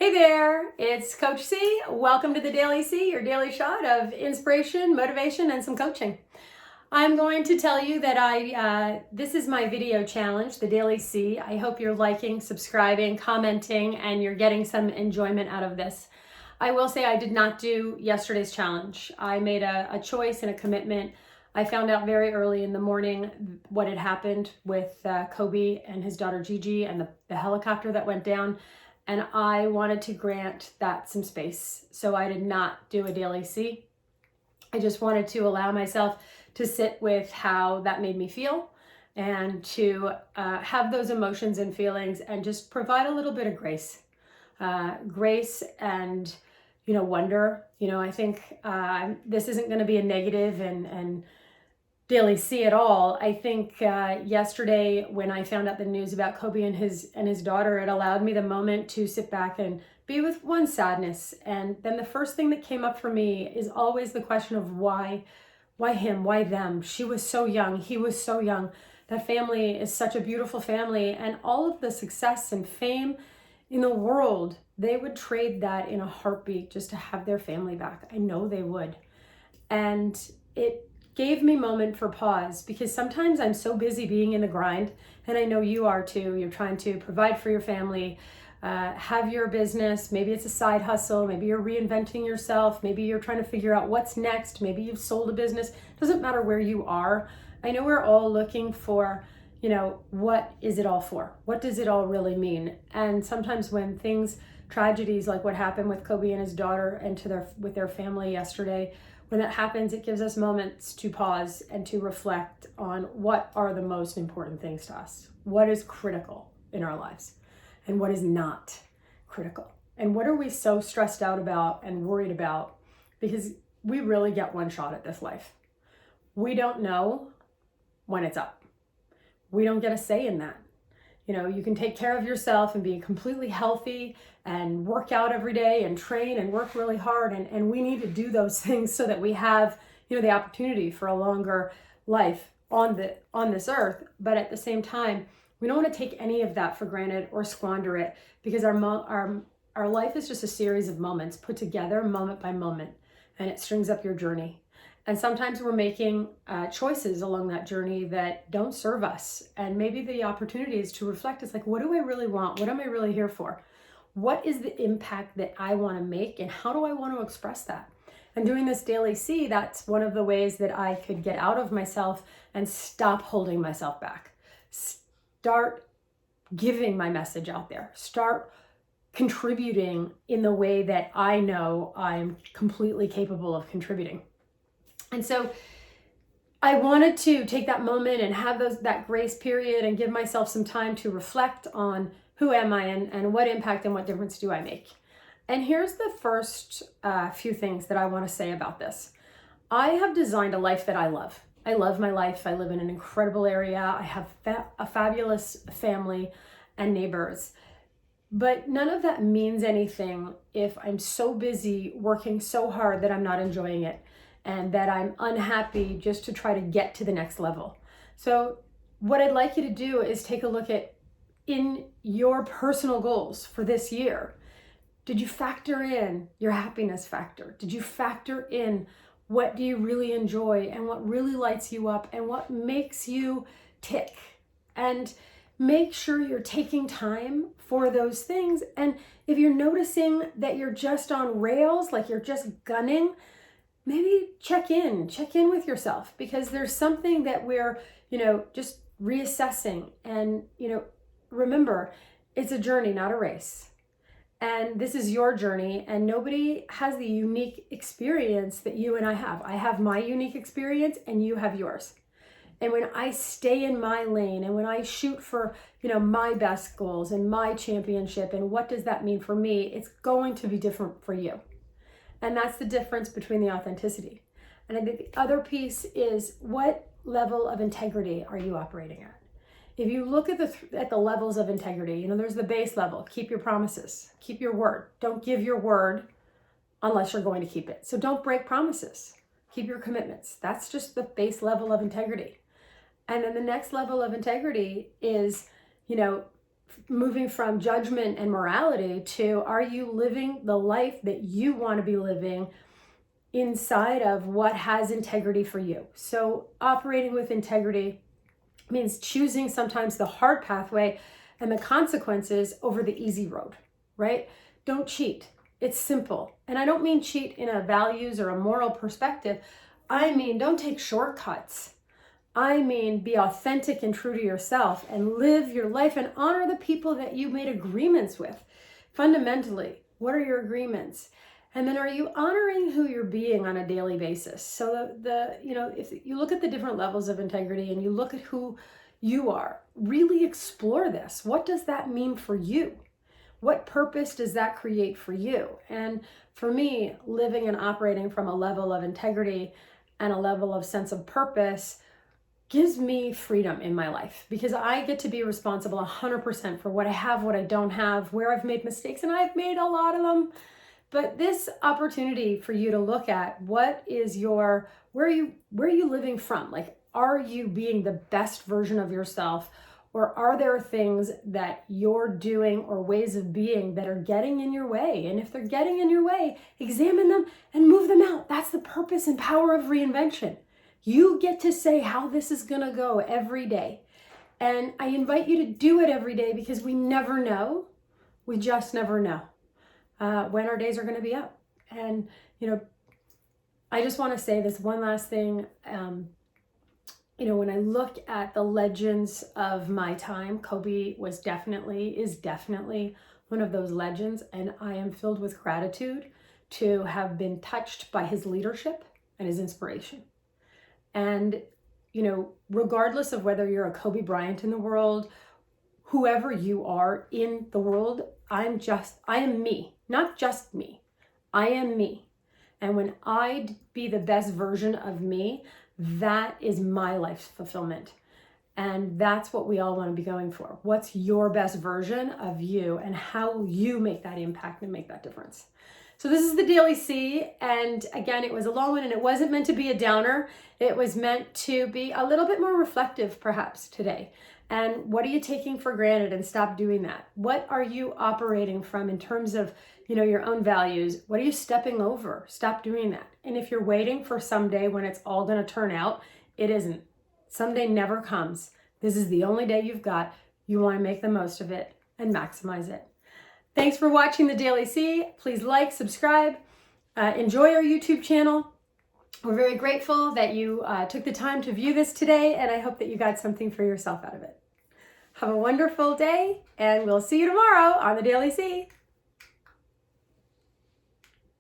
Hey there, it's Coach C. Welcome to the Daily C, your daily shot of inspiration, motivation, and some coaching. I'm going to tell you that this is my video challenge, the Daily C. I hope you're liking, subscribing, commenting, and you're getting some enjoyment out of this. I will say I did not do yesterday's challenge. I made a choice and a commitment. I found out very early in the morning what had happened with Kobe and his daughter Gigi and the helicopter that went down. And I wanted to grant that some space. So I did not do a daily C. I just wanted to allow myself to sit with how that made me feel and to have those emotions and feelings and just provide a little bit of grace. Grace and, wonder. I think this isn't going to be a negative and daily C at all. I think yesterday when I found out the news about Kobe and his daughter, it allowed me the moment to sit back and be with one sadness. And then the first thing that came up for me is always the question of why him, why them? She was so young, he was so young. That family is such a beautiful family, and all of the success and fame in the world, they would trade that in a heartbeat just to have their family back. I know they would. And it gave me a moment for pause, because sometimes I'm so busy being in the grind, and I know you are too. You're trying to provide for your family, have your business. Maybe it's a side hustle. Maybe you're reinventing yourself. Maybe you're trying to figure out what's next. Maybe you've sold a business. Doesn't matter where you are. I know we're all looking for, what is it all for? What does it all really mean? And sometimes when tragedies like what happened with Kobe and his daughter and with their family yesterday, when that happens, it gives us moments to pause and to reflect on what are the most important things to us. What is critical in our lives and what is not critical? And what are we so stressed out about and worried about? Because we really get one shot at this life. We don't know when it's up. We don't get a say in that. You can take care of yourself and be completely healthy and work out every day and train and work really hard. And we need to do those things so that we have, the opportunity for a longer life on this earth. But at the same time, we don't want to take any of that for granted or squander it, because our life is just a series of moments put together moment by moment, and it strings up your journey. And sometimes we're making choices along that journey that don't serve us. And maybe the opportunity is to reflect. It's like, what do I really want? What am I really here for? What is the impact that I want to make? And how do I want to express that? And doing this daily C, that's one of the ways that I could get out of myself and stop holding myself back. Start giving my message out there. Start contributing in the way that I know I'm completely capable of contributing. And so I wanted to take that moment and have that grace period and give myself some time to reflect on who am I and what impact and what difference do I make. And here's the first few things that I want to say about this. I have designed a life that I love. I love my life. I live in an incredible area. I have a fabulous family and neighbors. But none of that means anything if I'm so busy working so hard that I'm not enjoying it, and that I'm unhappy just to try to get to the next level. So what I'd like you to do is take a look at, in your personal goals for this year, did you factor in your happiness factor? Did you factor in what do you really enjoy and what really lights you up and what makes you tick? And make sure you're taking time for those things. And if you're noticing that you're just on rails, like you're just gunning, maybe check in with yourself, because there's something that we're, just reassessing. And, remember, it's a journey, not a race. And this is your journey, and nobody has the unique experience that you and I have. I have my unique experience and you have yours. And when I stay in my lane and when I shoot for, my best goals and my championship, and what does that mean for me, it's going to be different for you. And that's the difference between the authenticity. And I think the other piece is, what level of integrity are you operating at? If you look at the levels of integrity, there's the base level. Keep your promises. Keep your word. Don't give your word unless you're going to keep it. So don't break promises. Keep your commitments. That's just the base level of integrity. And then the next level of integrity is, moving from judgment and morality to, are you living the life that you want to be living inside of what has integrity for you? So operating with integrity means choosing sometimes the hard pathway and the consequences over the easy road, right? Don't cheat. It's simple. And I don't mean cheat in a values or a moral perspective. I mean, don't take shortcuts. I mean, be authentic and true to yourself and live your life and honor the people that you made agreements with. Fundamentally, what are your agreements? And then are you honoring who you're being on a daily basis? So if you look at the different levels of integrity and you look at who you are, really explore this. What does that mean for you? What purpose does that create for you? And for me, living and operating from a level of integrity and a level of sense of purpose gives me freedom in my life, because I get to be responsible 100% for what I have, what I don't have, where I've made mistakes, and I've made a lot of them. But this opportunity for you to look at where are you living from? Like, are you being the best version of yourself? Or are there things that you're doing or ways of being that are getting in your way? And if they're getting in your way, examine them and move them out. That's the purpose and power of reinvention. You get to say how this is going to go every day. And I invite you to do it every day, because we never know. We just never know when our days are going to be up. And, I just want to say this one last thing. When I look at the legends of my time, Kobe is definitely one of those legends. And I am filled with gratitude to have been touched by his leadership and his inspiration. And, regardless of whether you're a Kobe Bryant in the world, whoever you are in the world, I am me, not just me. I am me. And when I be the best version of me, that is my life's fulfillment. And that's what we all want to be going for. What's your best version of you, and how you make that impact and make that difference? So this is the Daily C, and again, it was a long one, and it wasn't meant to be a downer. It was meant to be a little bit more reflective perhaps today. And what are you taking for granted, and stop doing that? What are you operating from in terms of, your own values? What are you stepping over? Stop doing that. And if you're waiting for someday when it's all going to turn out, it isn't. Someday never comes. This is the only day you've got. You want to make the most of it and maximize it. Thanks for watching the Daily C. Please like, subscribe, enjoy our YouTube channel. We're very grateful that you took the time to view this today, and I hope that you got something for yourself out of it. Have a wonderful day, and we'll see you tomorrow on the Daily C.